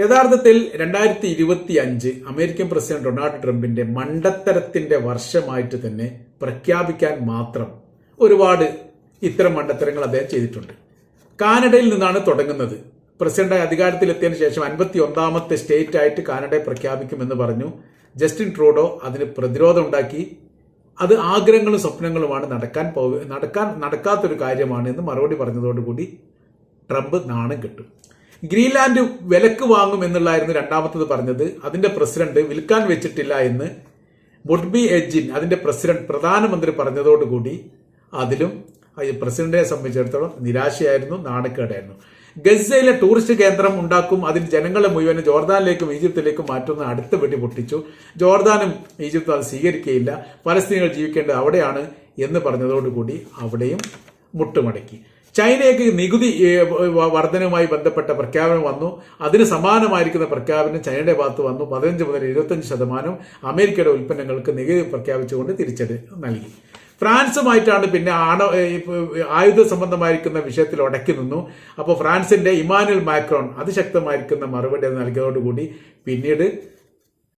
യഥാർത്ഥത്തിൽ 2025 American president Donald ട്രംപിന്റെ മണ്ടത്തരത്തിന്റെ വർഷമായിട്ട് തന്നെ പ്രഖ്യാപിക്കാൻ മാത്രം ഒരുപാട് ഇത്തരം മണ്ടത്തരങ്ങൾ അദ്ദേഹം ചെയ്തിട്ടുണ്ട്. കാനഡയിൽ നിന്നാണ് തുടങ്ങുന്നത്. പ്രസിഡന്റായി അധികാരത്തിലെത്തിയതിനു ശേഷം 51ാമത്തെ സ്റ്റേറ്റ് ആയിട്ട് കാനഡയെ പ്രഖ്യാപിക്കുമെന്ന് പറഞ്ഞു. ജസ്റ്റിൻ ട്രൂഡോ അതിന് പ്രതിരോധം ഉണ്ടാക്കി. അത് ആഗ്രഹങ്ങളും സ്വപ്നങ്ങളുമാണ്, നടക്കാത്തൊരു കാര്യമാണ് എന്ന് മറുപടി പറഞ്ഞതോടുകൂടി ട്രംപ് നാണം കെട്ടു. ഗ്രീൻലാൻഡ് വിലക്ക് വാങ്ങും എന്നുള്ളായിരുന്നു രണ്ടാമത്തത് പറഞ്ഞത്. അതിന്റെ പ്രസിഡന്റ് വിൽക്കാൻ വെച്ചിട്ടില്ല എന്ന് ബുഡ്ബി എഡ്ജിൻ അതിന്റെ പ്രധാനമന്ത്രി പറഞ്ഞതോടുകൂടി അതിലും പ്രസിഡന്റിനെ സംബന്ധിച്ചിടത്തോളം നിരാശയായിരുന്നു, നാണക്കേടായിരുന്നു. ഗസയിലെ ടൂറിസ്റ്റ് കേന്ദ്രം ഉണ്ടാക്കും, അതിൽ ജനങ്ങളെ മുഴുവൻ ജോർദാനിലേക്കും ഈജിപ്തിലേക്കും മാറ്റുന്ന അടുത്ത വെടി പൊട്ടിച്ചു. ജോർദാനും ഈജിപ്തും അത് സ്വീകരിക്കുകയില്ല, പലസ്തീനികൾ ജീവിക്കേണ്ടത് അവിടെയാണ് എന്ന് പറഞ്ഞതോടുകൂടി അവിടെയും മുട്ടുമടക്കി. ചൈനയ്ക്ക് നികുതി വർധനവുമായി ബന്ധപ്പെട്ട പ്രഖ്യാപനം വന്നു. അതിന് സമാനമായിരിക്കുന്ന പ്രഖ്യാപനം ചൈനയുടെ ഭാഗത്ത് വന്നു. 15 മുതൽ 25% അമേരിക്കയുടെ ഉൽപ്പന്നങ്ങൾക്ക് നികുതി പ്രഖ്യാപിച്ചുകൊണ്ട് തിരിച്ചടി നൽകി. ഫ്രാൻസുമായിട്ടാണ് പിന്നെ ആയുധ സംബന്ധമായിരിക്കുന്ന വിഷയത്തിൽ ഉടക്കി നിന്നു. അപ്പോൾ ഫ്രാൻസിന്റെ ഇമാനുവൽ മാക്രോൺ അതിശക്തമായിരിക്കുന്ന മറുപടി നൽകിയതോടുകൂടി പിന്നീട്